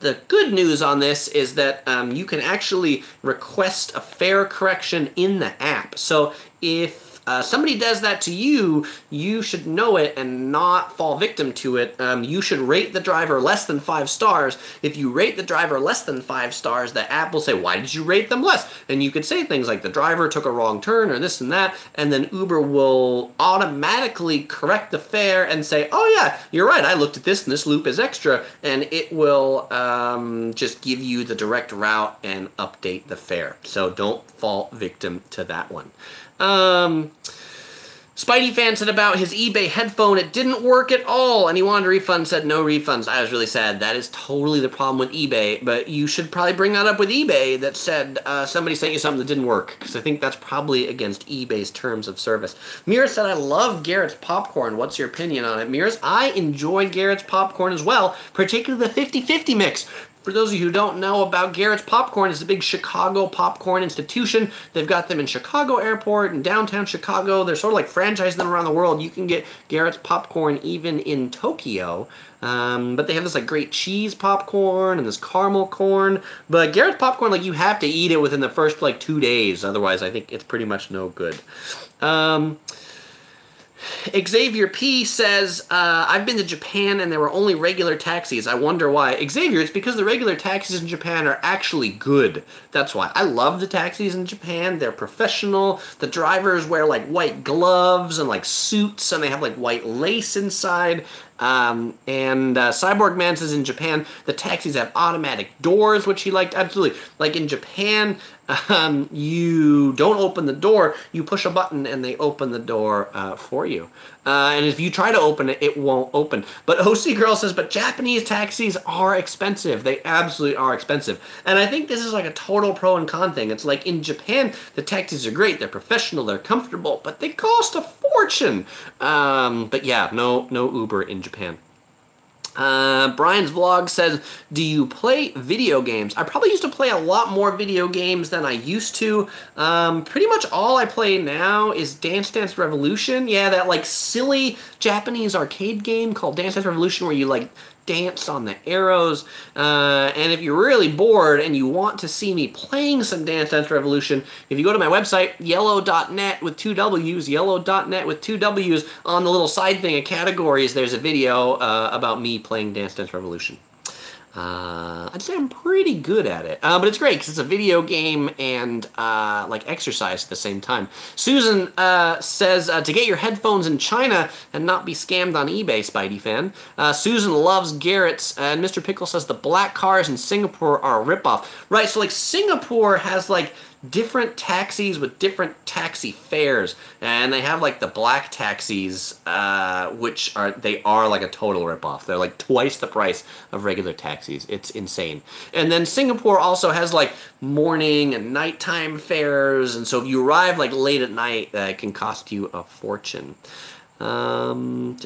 the good news on this is that you can actually request a fare correction in the app. So if somebody does that to you, you should know it and not fall victim to it. You should rate the driver less than 5 stars. If you rate the driver less than 5 stars, the app will say, why did you rate them less? And you could say things like the driver took a wrong turn or this and that, and then Uber will automatically correct the fare and say, oh yeah, you're right, I looked at this and this loop is extra, and it will just give you the direct route and update the fare. So don't fall victim to that one. Spidey fan said about his eBay headphone, it didn't work at all, and he wanted a refund, said no refunds. I was really sad. That is totally the problem with eBay, but you should probably bring that up with eBay that said somebody sent you something that didn't work, because I think that's probably against eBay's terms of service. Mira said, I love Garrett's popcorn. What's your opinion on it, Mira? I enjoy Garrett's popcorn as well, particularly the 50-50 mix. For those of you who don't know about Garrett's Popcorn, it's a big Chicago popcorn institution. They've got them in Chicago Airport and downtown Chicago. They're sort of like franchising them around the world. You can get Garrett's Popcorn even in Tokyo. But they have this like great cheese popcorn and this caramel corn. But Garrett's Popcorn, like you have to eat it within the first like 2 days. Otherwise, I think it's pretty much no good. Xavier P says, I've been to Japan and there were only regular taxis. I wonder why. Xavier, it's because the regular taxis in Japan are actually good. That's why. I love the taxis in Japan. They're professional. The drivers wear like white gloves and like suits, and they have like white lace inside. Cyborg Man says in Japan, the taxis have automatic doors, which he liked. Absolutely. Like in Japan, you don't open the door, you push a button and they open the door for you. And if you try to open it, it won't open. But OC Girl says, but Japanese taxis are expensive. They absolutely are expensive. And I think this is like a total pro and con thing. It's like in Japan, the taxis are great. They're professional. They're comfortable. But they cost a fortune. But yeah, no Uber in Japan. Brian's vlog says, do you play video games? I probably used to play a lot more video games than I used to. Pretty much all I play now is Dance Dance Revolution. Yeah, that like silly Japanese arcade game called Dance Dance Revolution where you like dance on the arrows. And if you're really bored and you want to see me playing some Dance Dance Revolution, if you go to my website, yellow.net with 2 W's, yellow.net with 2 W's, on the little side thing of categories, there's a video about me playing Dance Dance Revolution. I'd say I'm pretty good at it, but it's great because it's a video game and like exercise at the same time. Susan says to get your headphones in China and not be scammed on eBay, Spidey fan. Susan loves Garrett's, and Mr. Pickle says the black cars in Singapore are a ripoff. Right, so like Singapore has like different taxis with different taxi fares, and they have like the black taxis, which are like a total ripoff. They're like twice the price of regular taxis. It's insane. And then Singapore also has like morning and nighttime fares, and so if you arrive like late at night, it can cost you a fortune. Yippee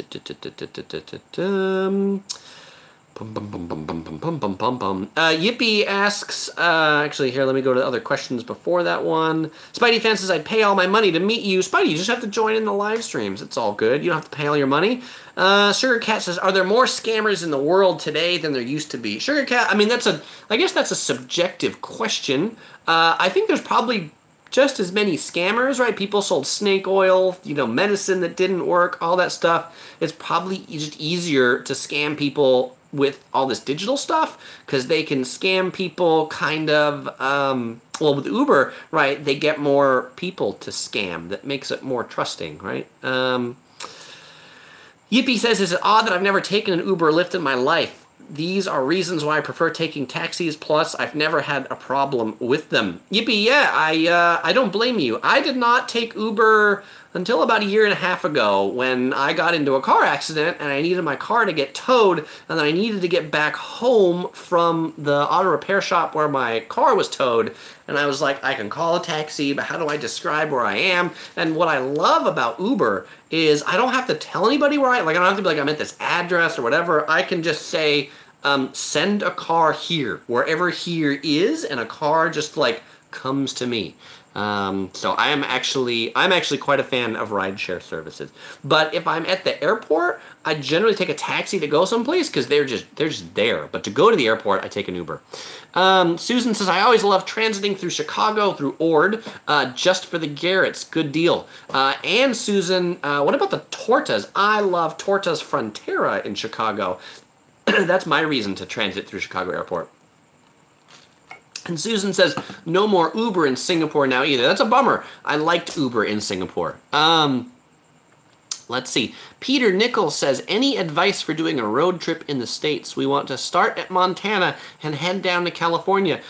asks, actually here, let me go to the other questions before that one. Spidey fan says, I'd pay all my money to meet you. Spidey, you just have to join in the live streams. It's all good. You don't have to pay all your money. Sugar Cat says, are there more scammers in the world today than there used to be? Sugar Cat, I mean, I guess that's a subjective question. I think there's probably just as many scammers, right? People sold snake oil, medicine that didn't work, all that stuff. It's probably just easier to scam people with all this digital stuff because they can scam people kind of, well, with Uber, right, they get more people to scam. That makes it more trusting, right? Yippee says, is it odd that I've never taken an Uber or Lyft in my life? These are reasons why I prefer taking taxis, plus I've never had a problem with them. Yippee, yeah, I don't blame you. I did not take Uber until about 1.5 years ago when I got into a car accident and I needed my car to get towed, and then I needed to get back home from the auto repair shop where my car was towed. And I was like, I can call a taxi, but how do I describe where I am? And what I love about Uber is I don't have to tell anybody where I don't have to be like, I'm at this address or whatever. I can just say, send a car here, wherever here is, and a car just like comes to me. So I'm actually quite a fan of rideshare services. But if I'm at the airport, I generally take a taxi to go someplace because they're just there. But to go to the airport, I take an Uber. Susan says, I always love transiting through Chicago, through Ord, just for the Garretts. Good deal. And Susan, what about the tortas? I love Tortas Frontera in Chicago. That's my reason to transit through Chicago Airport. And Susan says, no more Uber in Singapore now either. That's a bummer. I liked Uber in Singapore. Let's see. Peter Nichols says, any advice for doing a road trip in the States? We want to start at Montana and head down to California.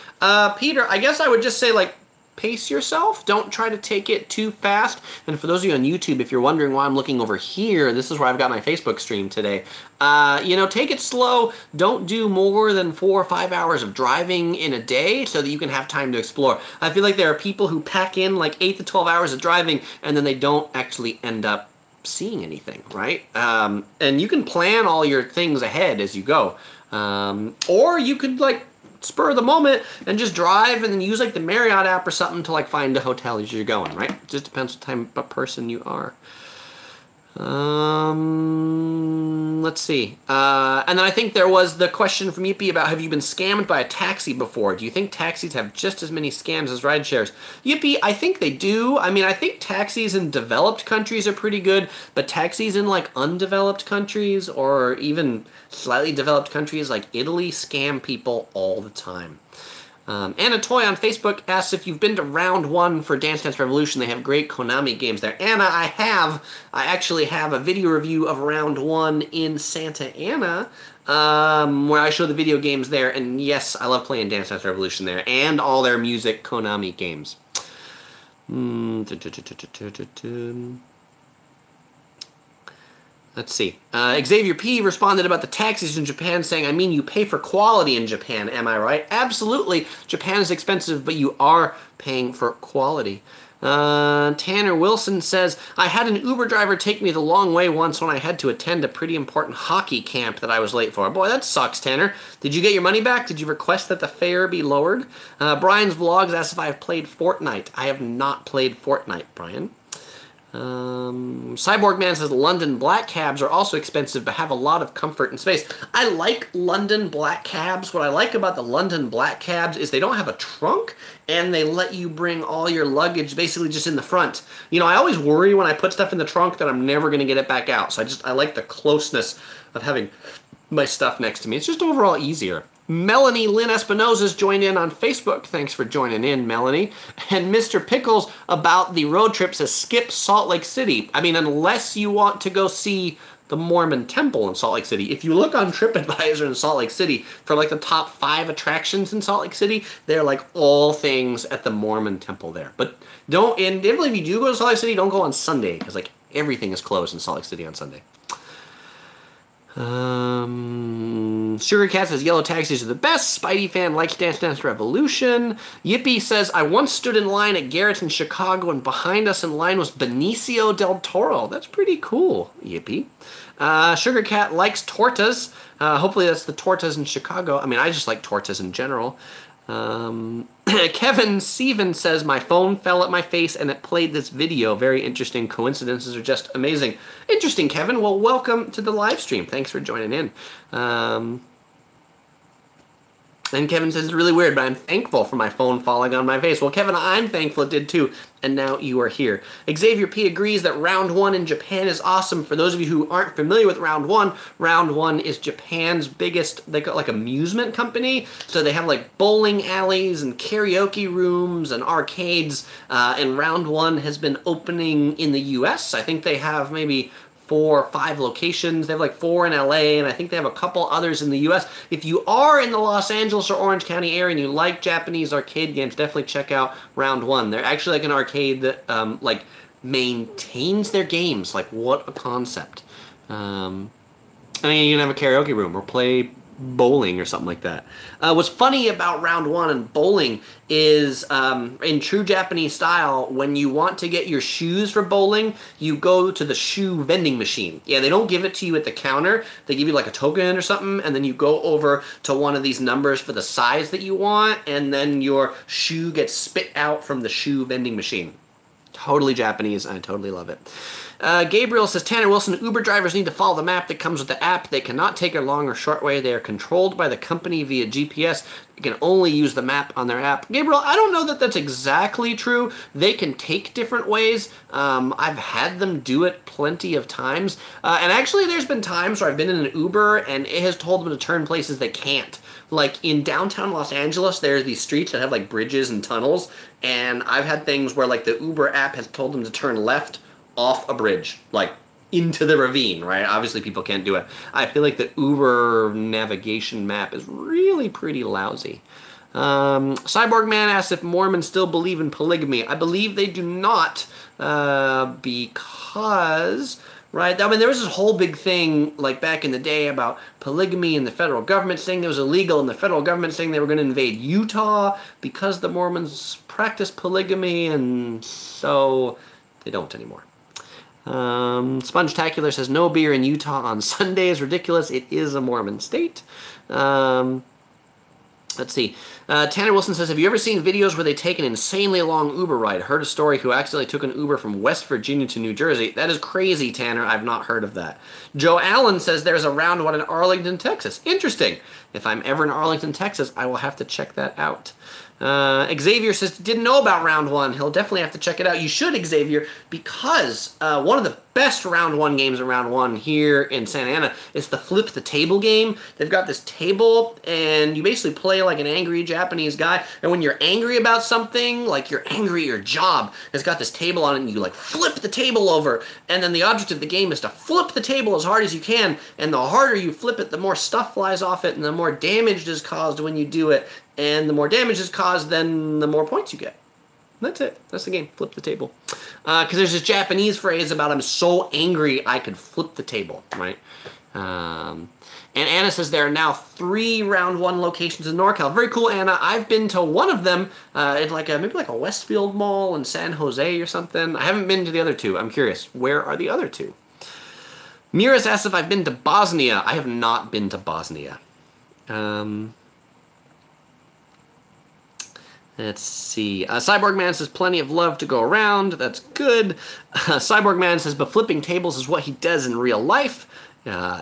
Peter, I guess I would just say, like, pace yourself. Don't try to take it too fast. And for those of you on YouTube, if you're wondering why I'm looking over here, this is where I've got my Facebook stream today. You know, take it slow. Don't do more than 4 or 5 hours of driving in a day so that you can have time to explore. I feel like there are people who pack in like 8 to 12 hours of driving and then they don't actually end up seeing anything, right? And you can plan all your things ahead as you go. Or you could like spur of the moment and just drive and then use like the Marriott app or something to like find a hotel as you're going, right? It just depends what type of person you are. Let's see. And then I think there was the question from Yippee about, have you been scammed by a taxi before? Do you think taxis have just as many scams as ride shares? Yippee, I think they do. I mean, I think taxis in developed countries are pretty good, but taxis in like undeveloped countries or even slightly developed countries like Italy scam people all the time. Anna Toy on Facebook asks if you've been to Round 1 for Dance Dance Revolution. They have great Konami games there. Anna, I actually have a video review of Round 1 in Santa Ana, where I show the video games there. And yes, I love playing Dance Dance Revolution there and all their music Konami games. Let's see. Xavier P. responded about the taxis in Japan saying, I mean, you pay for quality in Japan, am I right? Absolutely. Japan is expensive, but you are paying for quality. Tanner Wilson says, I had an Uber driver take me the long way once when I had to attend a pretty important hockey camp that I was late for. Boy, that sucks, Tanner. Did you get your money back? Did you request that the fare be lowered? Brian's Vlogs asks if I have played Fortnite. I have not played Fortnite, Brian. Cyborg Man says London black cabs are also expensive but have a lot of comfort and space. I like London black cabs. What I like about the London black cabs is they don't have a trunk and they let you bring all your luggage basically just in the front. You know, I always worry when I put stuff in the trunk that I'm never going to get it back out. So I like the closeness of having my stuff next to me. It's just overall easier. Melanie Lynn Espinosa's joined in on Facebook. Thanks for joining in, Melanie. And Mr. Pickles about the road trip says skip Salt Lake City. I mean, unless you want to go see the Mormon Temple in Salt Lake City. If you look on TripAdvisor in Salt Lake City for like the top 5 attractions in Salt Lake City, they're like all things at the Mormon Temple there. But don't, and if you do go to Salt Lake City, don't go on Sunday because like everything is closed in Salt Lake City on Sunday. Sugar Cat says yellow taxis are the best. Spidey fan likes Dance Dance Revolution. Yippee says I once stood in line at Garrett's in Chicago and behind us in line was Benicio del Toro. That's pretty cool, Yippee. Sugar Cat likes tortas. Hopefully that's the tortas in Chicago. I mean, I just like tortas in general. Kevin Steven says my phone fell at my face and it played this video. Very interesting. Coincidences are just amazing. Interesting, Kevin. Well, welcome to the live stream. Thanks for joining in. And Kevin says, it's really weird, but I'm thankful for my phone falling on my face. Well, Kevin, I'm thankful it did too, and now you are here. Xavier P. agrees that Round 1 in Japan is awesome. For those of you who aren't familiar with Round 1 is Japan's biggest, they got like amusement company. So they have like bowling alleys and karaoke rooms and arcades, and Round 1 has been opening in the US. I think they have maybe 4 or 5 locations. They have like 4 in LA, and I think they have a couple others in the US. If you are in the Los Angeles or Orange County area and you like Japanese arcade games, definitely check out Round 1. They're actually like an arcade that like maintains their games. Like, what a concept. I mean, you can have a karaoke room or play bowling or something like that. What's funny about Round 1 and bowling is in true Japanese style, when you want to get your shoes for bowling, you go to the shoe vending machine. Yeah, they don't give it to you at the counter. They give you like a token or something, and then you go over to one of these numbers for the size that you want, and then your shoe gets spit out from the shoe vending machine. Totally Japanese, and I totally love it. Gabriel says, Tanner Wilson, Uber drivers need to follow the map that comes with the app. They cannot take a long or short way. They are controlled by the company via GPS. They can only use the map on their app. Gabriel, I don't know that that's exactly true. They can take different ways. I've had them do it plenty of times. And actually, there's been times where I've been in an Uber and it has told them to turn places they can't. Like in downtown Los Angeles, there are these streets that have like bridges and tunnels. And I've had things where like the Uber app has told them to turn left off a bridge, like into the ravine, right? Obviously people can't do it. I feel like the Uber navigation map is really pretty lousy. Cyborg Man asks if Mormons still believe in polygamy. I believe they do not, because, right, I mean, there was this whole big thing, like, back in the day about polygamy and the federal government saying it was illegal and the federal government saying they were going to invade Utah because the Mormons practice polygamy, and so they don't anymore. Spongetacular says, no beer in Utah on Sunday is ridiculous. It is a Mormon state. Let's see. Tanner Wilson says, have you ever seen videos where they take an insanely long Uber ride? Heard a story who accidentally took an Uber from West Virginia to New Jersey. That is crazy, Tanner. I've not heard of that. Joe Allen says there's a round one in Arlington, Texas. Interesting. If I'm ever in Arlington, Texas, I will have to check that out. Xavier says, didn't know about round one. He'll definitely have to check it out. You should, Xavier, because one of the best round one games in round one here in Santa Ana is the flip the table game. They've got this table, and you basically play like an angry Japanese guy, and when you're angry about something, like you're angry at your job, it's got this table on it, and you like flip the table over, and then the object of the game is to flip the table as hard as you can, and the harder you flip it, the more stuff flies off it, and the more damage is caused when you do it. And the more damage is caused, then the more points you get. That's it. That's the game. Flip the table. Because there's this Japanese phrase about I'm so angry I could flip the table, right? And Anna says there are now 3 round one locations in NorCal. Very cool, Anna. I've been to one of them at like maybe like a Westfield Mall in San Jose or something. I haven't been to the other 2. I'm curious. Where are the other 2? Miras asks if I've been to Bosnia. I have not been to Bosnia. Let's see. Cyborg Man says plenty of love to go around. That's good. Cyborg Man says, but flipping tables is what he does in real life.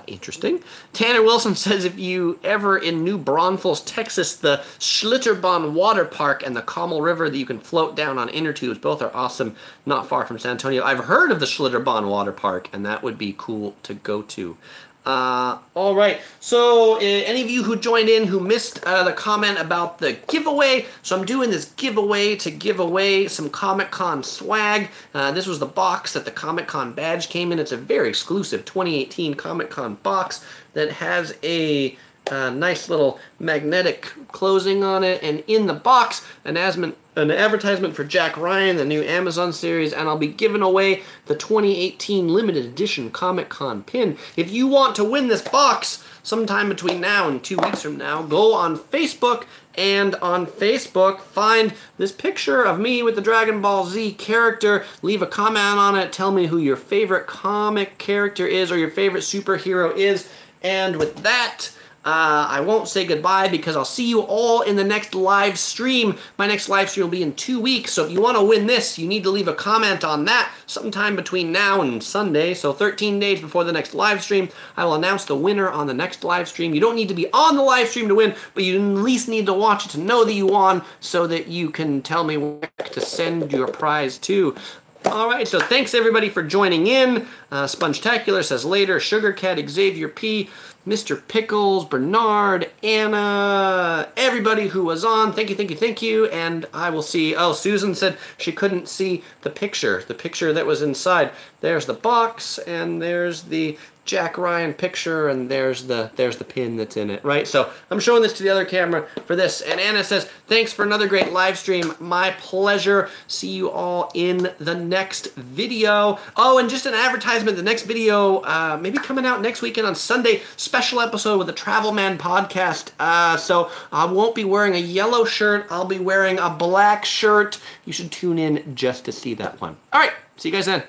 Interesting. Tanner Wilson says if you ever in New Braunfels, Texas, the Schlitterbahn Water Park and the Carmel River that you can float down on inner tubes, both are awesome, not far from San Antonio. I've heard of the Schlitterbahn Water Park, and that would be cool to go to. All right, so any of you who joined in who missed the comment about the giveaway, so I'm doing this giveaway to give away some Comic-Con swag. This was the box that the Comic-Con badge came in. It's a very exclusive 2018 Comic-Con box that has a nice little magnetic closing on it, and in the box, an advertisement for Jack Ryan, the new Amazon series, and I'll be giving away the 2018 limited edition Comic-Con pin. If you want to win this box sometime between now and 2 weeks from now, go on Facebook, and on Facebook, find this picture of me with the Dragon Ball Z character, leave a comment on it, tell me who your favorite comic character is or your favorite superhero is, and with that, I won't say goodbye because I'll see you all in the next live stream. My next live stream will be in 2 weeks, so if you want to win this, you need to leave a comment on that sometime between now and Sunday, so 13 days before the next live stream. I will announce the winner on the next live stream. You don't need to be on the live stream to win, but you at least need to watch it to know that you won so that you can tell me where to send your prize to. Alright, so thanks everybody for joining in. Spongetacular says later, Sugar Cat, Xavier P., Mr. Pickles, Bernard, Anna, everybody who was on, thank you, and I will see, oh, Susan said she couldn't see the picture that was inside. There's the box, and there's the Jack Ryan picture, and there's the pin that's in it, right? So I'm showing this to the other camera for this, and Anna says, thanks for another great live stream. My pleasure. See you all in the next video. Oh, and just an advertisement, the next video, maybe coming out next weekend on Sunday, special episode with the Travel Man podcast. So I won't be wearing a yellow shirt. I'll be wearing a black shirt. You should tune in just to see that one. All right, see you guys then.